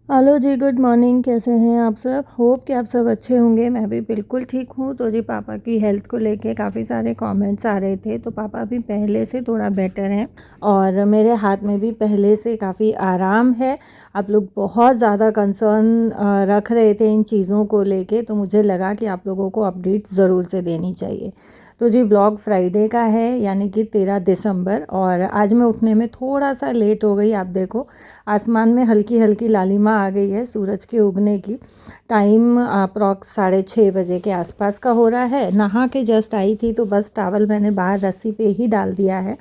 Hello जी, good morning. कैसे हैं आप सब? होप कि आप सब अच्छे होंगे। मैं भी बिल्कुल ठीक हूँ। तो जी पापा की हेल्थ को लेके काफ़ी सारे कमेंट्स आ रहे थे, तो पापा भी पहले से थोड़ा बेटर हैं और मेरे हाथ में भी पहले से काफ़ी आराम है। आप लोग बहुत ज़्यादा कंसर्न रख रहे थे इन चीज़ों को लेके, तो मुझे लगा कि आप लोगों को अपडेट ज़रूर से देनी चाहिए। तो जी व्लॉग फ्राइडे का है, यानी कि 13 दिसंबर, और आज मैं उठने में थोड़ा सा लेट हो गई। आप देखो आसमान में हल्की हल्की लालिमा आ गई है सूरज के उगने की। टाइम अप्रॉक्स 6:30 बजे के आसपास का हो रहा है। नहा के जस्ट आई थी तो बस टॉवल मैंने बाहर रस्सी पे ही डाल दिया है।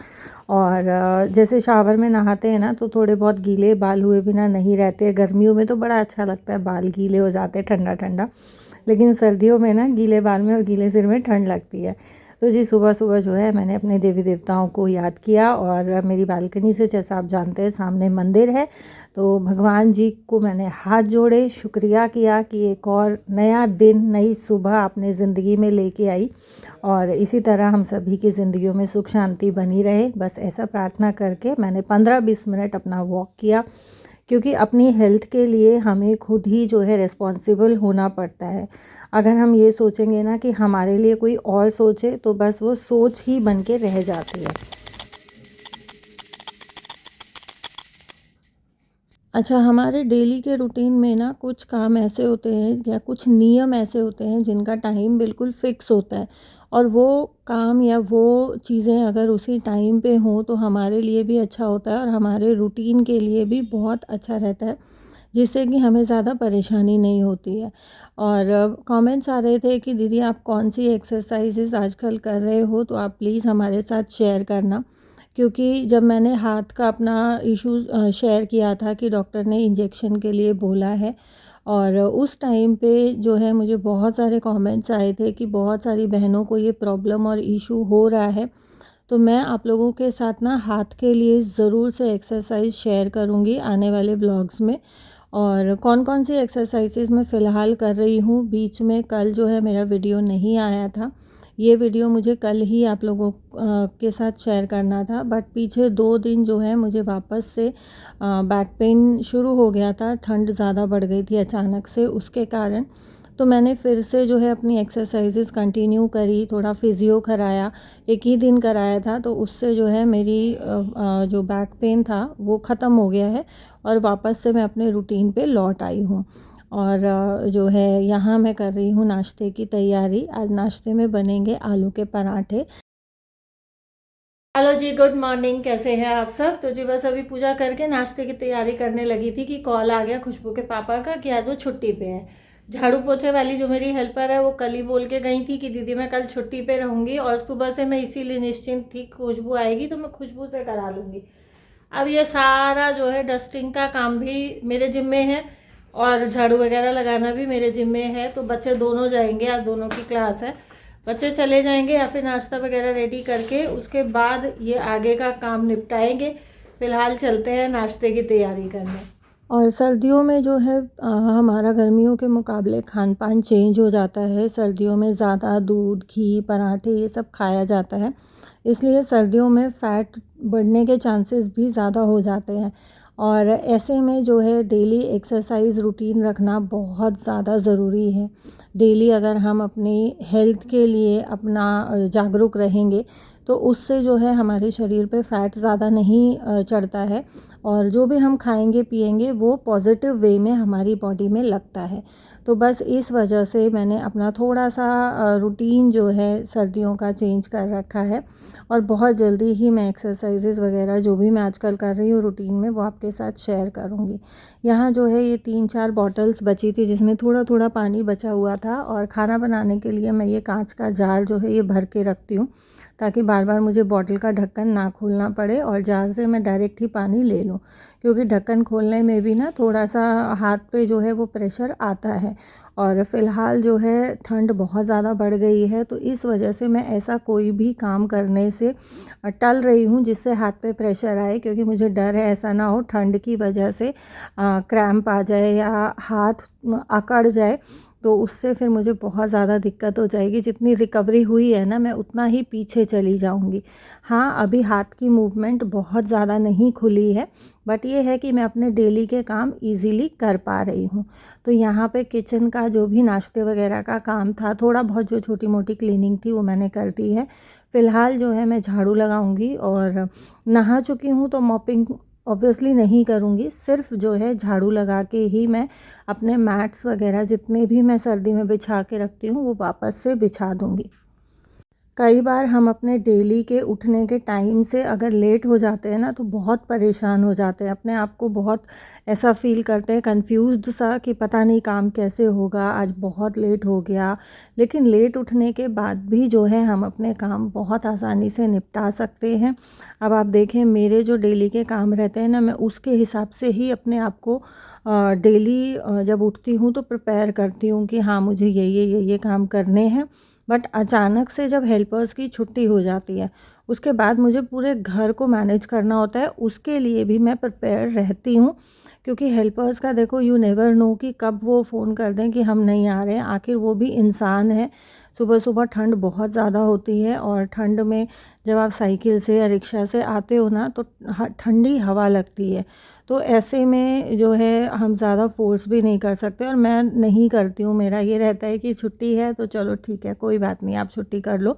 और जैसे शावर में नहाते हैं ना, तो थोड़े बहुत गीले बाल हुए बिना नहीं रहते। गर्मियों में तो बड़ा अच्छा लगता है, बाल गीले हो जाते हैं ठंडा ठंडा, लेकिन सर्दियों में ना गीले बाल में और गीले सिर में ठंड लगती है। तो जी सुबह सुबह जो है मैंने अपने देवी देवताओं को याद किया, और मेरी बालकनी से, जैसा आप जानते हैं, सामने मंदिर है, तो भगवान जी को मैंने हाथ जोड़े, शुक्रिया किया कि एक और नया दिन, नई सुबह अपने ज़िंदगी में लेके आई, और इसी तरह हम सभी की ज़िंदगियों में सुख शांति बनी रहे। बस ऐसा प्रार्थना करके मैंने 15-20 मिनट अपना वॉक किया, क्योंकि अपनी हेल्थ के लिए हमें खुद ही जो है रिस्पॉन्सिबल होना पड़ता है। अगर हम ये सोचेंगे ना कि हमारे लिए कोई और सोचे, तो बस वो सोच ही बन के रह जाती है। अच्छा, हमारे डेली के रूटीन में ना कुछ काम ऐसे होते हैं या कुछ नियम ऐसे होते हैं जिनका टाइम बिल्कुल फिक्स होता है, और वो काम या वो चीज़ें अगर उसी टाइम पे हों तो हमारे लिए भी अच्छा होता है और हमारे रूटीन के लिए भी बहुत अच्छा रहता है, जिससे कि हमें ज़्यादा परेशानी नहीं होती है। और कमेंट्स आ रहे थे कि दीदी आप कौन सी एक्सरसाइजेज़ आजकल कर रहे हो, तो आप प्लीज़ हमारे साथ शेयर करना। क्योंकि जब मैंने हाथ का अपना इशू शेयर किया था कि डॉक्टर ने इंजेक्शन के लिए बोला है, और उस टाइम पे जो है मुझे बहुत सारे कमेंट्स आए थे कि बहुत सारी बहनों को ये प्रॉब्लम और इशू हो रहा है। तो मैं आप लोगों के साथ ना हाथ के लिए ज़रूर से एक्सरसाइज शेयर करूँगी आने वाले ब्लॉग्स में। और कौन कौन सी एक्सरसाइजेज़ मैं फ़िलहाल कर रही हूँ, बीच में कल जो है मेरा वीडियो नहीं आया था। ये वीडियो मुझे कल ही आप लोगों के साथ शेयर करना था, बट पीछे 2 दिन जो है मुझे वापस से बैक पेन शुरू हो गया था। ठंड ज़्यादा बढ़ गई थी अचानक से, उसके कारण तो मैंने फिर से जो है अपनी एक्सरसाइजेज़ कंटिन्यू करी, थोड़ा फिज़ियो कराया। एक ही दिन कराया था, तो उससे जो है मेरी जो बैक पेन था वो ख़त्म हो गया है, और वापस से मैं अपने रूटीन पे लौट आई हूँ। और जो है यहाँ मैं कर रही हूँ नाश्ते की तैयारी। आज नाश्ते में बनेंगे आलू के पराठे। हेलो जी, गुड मॉर्निंग। कैसे हैं आप सब? तो जी बस अभी पूजा करके नाश्ते की तैयारी करने लगी थी कि कॉल आ गया खुशबू के पापा का कि आज वो छुट्टी पे है। झाड़ू पोछे वाली जो मेरी हेल्पर है वो कल ही बोल के गई थी कि दीदी मैं कल छुट्टी पे रहूँगी, और सुबह से मैं इसीलिए निश्चिंत थी, खुशबू आएगी तो मैं खुशबू से करा लूँगी। अब ये सारा जो है डस्टिंग का काम भी मेरे ज़िम्मे है, और झाड़ू वगैरह लगाना भी मेरे ज़िम्मे है। तो बच्चे दोनों जाएंगे, आज दोनों की क्लास है। बच्चे चले जाएंगे या फिर नाश्ता वगैरह रेडी करके उसके बाद ये आगे का काम निपटाएंगे। फ़िलहाल चलते हैं नाश्ते की तैयारी करने। और सर्दियों में जो है हमारा गर्मियों के मुकाबले खान पान चेंज हो जाता है। सर्दियों में ज़्यादा दूध, घी, पराठे ये सब खाया जाता है, इसलिए सर्दियों में फ़ैट बढ़ने के चांसेस भी ज़्यादा हो जाते हैं। और ऐसे में जो है डेली एक्सरसाइज रूटीन रखना बहुत ज़्यादा ज़रूरी है। डेली अगर हम अपनी हेल्थ के लिए अपना जागरूक रहेंगे, तो उससे जो है हमारे शरीर पे फ़ैट ज़्यादा नहीं चढ़ता है, और जो भी हम खाएंगे पिएंगे वो पॉजिटिव वे में हमारी बॉडी में लगता है। तो बस इस वजह से मैंने अपना थोड़ा सा रूटीन जो है सर्दियों का चेंज कर रखा है, और बहुत जल्दी ही मैं एक्सरसाइजेज़ वगैरह जो भी मैं आजकल कर रही हूँ रूटीन में, वो आपके साथ शेयर करूँगी। यहाँ जो है ये 3-4 बॉटल्स बची थी जिसमें थोड़ा थोड़ा पानी बचा हुआ था, और खाना बनाने के लिए मैं ये कांच का जार जो है ये भर के रखती हूँ, ताकि बार बार मुझे बॉटल का ढक्कन ना खोलना पड़े और जार से मैं डायरेक्ट ही पानी ले लूँ। क्योंकि ढक्कन खोलने में भी ना थोड़ा सा हाथ पे जो है वो प्रेशर आता है, और फ़िलहाल जो है ठंड बहुत ज़्यादा बढ़ गई है, तो इस वजह से मैं ऐसा कोई भी काम करने से टल रही हूँ जिससे हाथ पे प्रेशर आए, क्योंकि मुझे डर है ऐसा ना हो ठंड की वजह से क्रैम्प आ जाए या हाथ अकड़ जाए। तो उससे फिर मुझे बहुत ज़्यादा दिक्कत हो जाएगी। जितनी रिकवरी हुई है ना, मैं उतना ही पीछे चली जाऊंगी। हाँ, अभी हाथ की मूवमेंट बहुत ज़्यादा नहीं खुली है, बट ये है कि मैं अपने डेली के काम इजीली कर पा रही हूँ। तो यहाँ पे किचन का जो भी नाश्ते वगैरह का काम था, थोड़ा बहुत जो छोटी मोटी क्लीनिंग थी वो मैंने कर दी है। फ़िलहाल जो है मैं झाड़ू लगाऊंगी, और नहा चुकी हूँ तो मॉपिंग ऑब्वियसली नहीं करूँगी। सिर्फ जो है झाड़ू लगा के ही मैं अपने मैट्स वगैरह जितने भी मैं सर्दी में बिछा के रखती हूँ वो वापस से बिछा दूँगी। कई बार हम अपने डेली के उठने के टाइम से अगर लेट हो जाते हैं ना, तो बहुत परेशान हो जाते हैं, अपने आप को बहुत ऐसा फ़ील करते हैं कंफ्यूज्ड सा कि पता नहीं काम कैसे होगा, आज बहुत लेट हो गया। लेकिन लेट उठने के बाद भी जो है हम अपने काम बहुत आसानी से निपटा सकते हैं। अब आप देखें, मेरे जो डेली के काम रहते हैं ना, मैं उसके हिसाब से ही अपने आप को डेली जब उठती हूँ तो प्रिपेयर करती हूँ कि हाँ, मुझे ये काम करने हैं। बट अचानक से जब हेल्पर्स की छुट्टी हो जाती है, उसके बाद मुझे पूरे घर को मैनेज करना होता है। उसके लिए भी मैं प्रिपेयर रहती हूँ, क्योंकि हेल्पर्स का देखो, यू नेवर नो कि कब वो फ़ोन कर दें कि हम नहीं आ रहे हैं। आखिर वो भी इंसान है। सुबह सुबह ठंड बहुत ज़्यादा होती है, और ठंड में जब आप साइकिल से या रिक्शा से आते हो ना, तो ठंडी हवा लगती है। तो ऐसे में जो है हम ज़्यादा फ़ोर्स भी नहीं कर सकते, और मैं नहीं करती हूँ। मेरा ये रहता है कि छुट्टी है तो चलो ठीक है, कोई बात नहीं, आप छुट्टी कर लो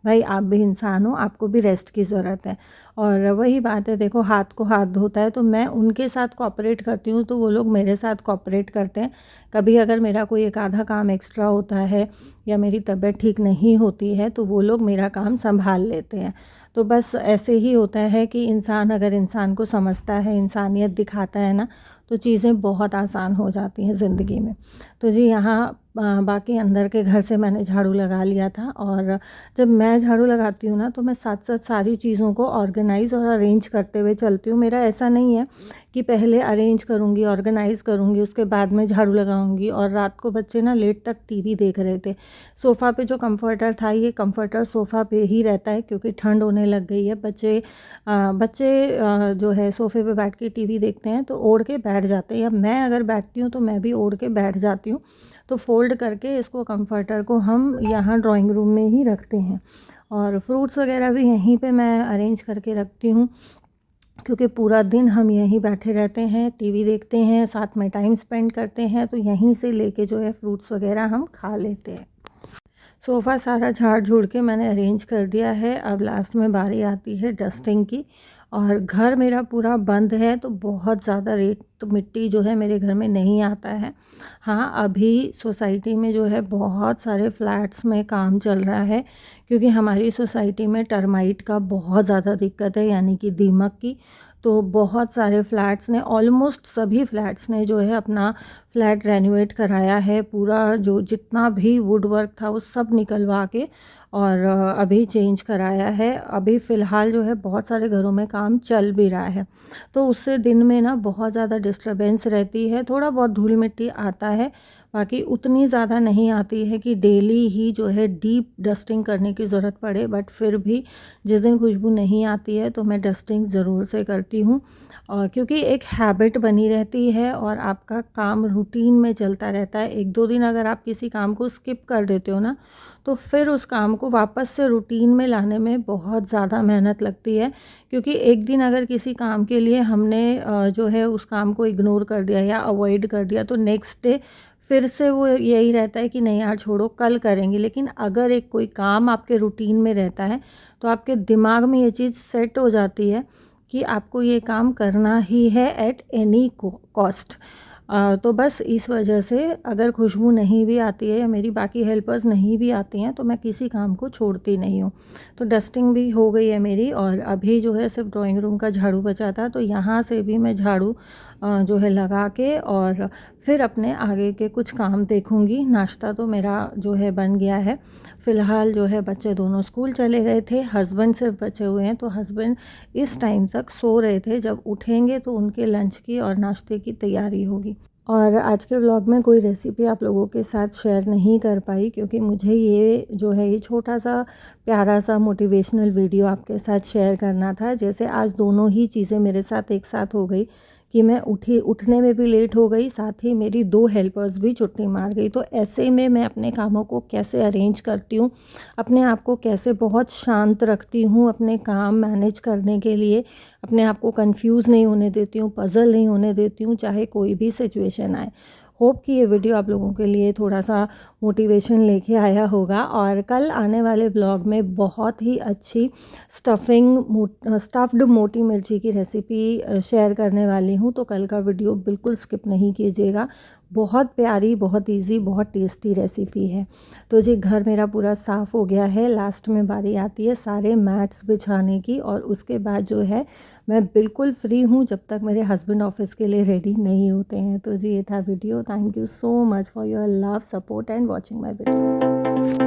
भाई, आप भी इंसान हो, आपको भी रेस्ट की ज़रूरत है। और वही बात है, देखो, हाथ को हाथ धोता है, तो मैं उनके साथ कोऑपरेट करती हूँ तो वो लोग मेरे साथ कोऑपरेट करते हैं। कभी अगर मेरा कोई एक आधा काम एक्स्ट्रा होता है या मेरी तबीयत ठीक नहीं होती है, तो वो लोग मेरा काम संभाल लेते हैं। तो बस ऐसे ही होता है कि इंसान अगर इंसान को समझता है, इंसानियत दिखाता है ना, तो चीज़ें बहुत आसान हो जाती हैं ज़िंदगी में। तो जी, यहाँ बाकी अंदर के घर से मैंने झाड़ू लगा लिया था, और जब मैं झाड़ू लगाती हूँ ना, तो मैं साथ साथ सारी चीज़ों को ऑर्गेनाइज़ और अरेंज करते हुए चलती हूँ। मेरा ऐसा नहीं है कि पहले अरेंज करूँगी, ऑर्गेनाइज़ करूँगी, उसके बाद में झाड़ू लगाऊँगी। और रात को बच्चे ना लेट तक टीवी देख रहे थे। सोफ़ा पे जो कम्फ़र्टर था, ये कम्फ़र्टर सोफ़ा पे ही रहता है, क्योंकि ठंड होने लग गई है। बच्चे जो है सोफ़े पे बैठ के टीवी देखते हैं तो ओढ़ के बैठ जाते हैं, या मैं अगर बैठती हूँ तो मैं भी ओढ़ के बैठ जाती हूँ। तो फ़ोल्ड करके इसको कम्फ़र्टर को हम यहाँ ड्राइंग रूम में ही रखते हैं, और फ्रूट्स वगैरह भी यहीं पे मैं अरेंज करके रखती हूँ, क्योंकि पूरा दिन हम यहीं बैठे रहते हैं, टीवी देखते हैं, साथ में टाइम स्पेंड करते हैं, तो यहीं से लेके जो है फ्रूट्स वगैरह हम खा लेते हैं। सोफ़ा सारा झाड़ झूड़ के मैंने अरेंज कर दिया है। अब लास्ट में बारी आती है डस्टिंग की, और घर मेरा पूरा बंद है, तो बहुत ज़्यादा रेत मिट्टी जो है मेरे घर में नहीं आता है। हाँ, अभी सोसाइटी में जो है बहुत सारे फ्लैट्स में काम चल रहा है, क्योंकि हमारी सोसाइटी में टर्माइट का बहुत ज़्यादा दिक्कत है, यानी कि दीमक की। तो बहुत सारे फ्लैट्स ने, ऑलमोस्ट सभी फ्लैट्स ने जो है अपना फ्लैट रेनोवेट कराया है। पूरा जो जितना भी वुड वर्क था वो सब निकलवा के और अभी चेंज कराया है। अभी फ़िलहाल जो है बहुत सारे घरों में काम चल भी रहा है, तो उससे दिन में ना बहुत ज़्यादा डिस्टरबेंस रहती है। थोड़ा बहुत धूल मिट्टी आता है, बाकी उतनी ज़्यादा नहीं आती है कि डेली ही जो है डीप डस्टिंग करने की ज़रूरत पड़े। बट फिर भी जिस दिन खुशबू नहीं आती है तो मैं डस्टिंग ज़रूर से करती हूँ, और क्योंकि एक हैबिट बनी रहती है और आपका काम रूटीन में चलता रहता है। 1-2 दिन अगर आप किसी काम को स्किप कर देते हो ना, तो फिर उस काम को वापस से रूटीन में लाने में बहुत ज़्यादा मेहनत लगती है। क्योंकि एक दिन अगर किसी काम के लिए हमने जो है उस काम को इग्नोर कर दिया या अवॉइड कर दिया, तो नेक्स्ट डे फिर से वो यही रहता है कि नहीं यार छोड़ो, कल करेंगे। लेकिन अगर एक कोई काम आपके रूटीन में रहता है, तो आपके दिमाग में ये चीज़ सेट हो जाती है कि आपको ये काम करना ही है एट एनी कॉस्ट। तो बस इस वजह से अगर खुशबू नहीं भी आती है या मेरी बाकी हेल्पर्स नहीं भी आती हैं, तो मैं किसी काम को छोड़ती नहीं हूँ। तो डस्टिंग भी हो गई है मेरी, और अभी जो है सिर्फ ड्राइंग रूम का झाड़ू बचा था, तो यहाँ से भी मैं झाड़ू जो है लगा के और फिर अपने आगे के कुछ काम देखूँगी। नाश्ता तो मेरा जो है बन गया है। फ़िलहाल जो है बच्चे दोनों स्कूल चले गए थे, हस्बैंड सिर्फ बचे हुए हैं, तो हस्बैंड इस टाइम तक सो रहे थे। जब उठेंगे तो उनके लंच की और नाश्ते की तैयारी होगी। और आज के व्लॉग में कोई रेसिपी आप लोगों के साथ शेयर नहीं कर पाई, क्योंकि मुझे ये जो है ये छोटा सा प्यारा सा मोटिवेशनल वीडियो आपके साथ शेयर करना था। जैसे आज दोनों ही चीज़ें मेरे साथ एक साथ हो गई कि मैं उठने में भी लेट हो गई, साथ ही मेरी 2 हेल्पर्स भी छुट्टी मार गई। तो ऐसे में मैं अपने कामों को कैसे अरेंज करती हूँ, अपने आप को कैसे बहुत शांत रखती हूँ अपने काम मैनेज करने के लिए, अपने आप को कंफ्यूज नहीं होने देती हूँ, पज़ल नहीं होने देती हूँ, चाहे कोई भी सिचुएशन आए। होप कि ये वीडियो आप लोगों के लिए थोड़ा सा मोटिवेशन लेके आया होगा। और कल आने वाले व्लॉग में बहुत ही अच्छी स्टफ़्ड मोटी मिर्ची की रेसिपी शेयर करने वाली हूँ, तो कल का वीडियो बिल्कुल स्किप नहीं कीजिएगा। बहुत प्यारी, बहुत इजी, बहुत टेस्टी रेसिपी है। तो जी घर मेरा पूरा साफ़ हो गया है, लास्ट में बारी आती है सारे मैट्स बिछाने की, और उसके बाद जो है मैं बिल्कुल फ्री हूँ जब तक मेरे हस्बैंड ऑफिस के लिए रेडी नहीं होते हैं। तो जी ये था video. Thank you so much for your love, support and watching my videos.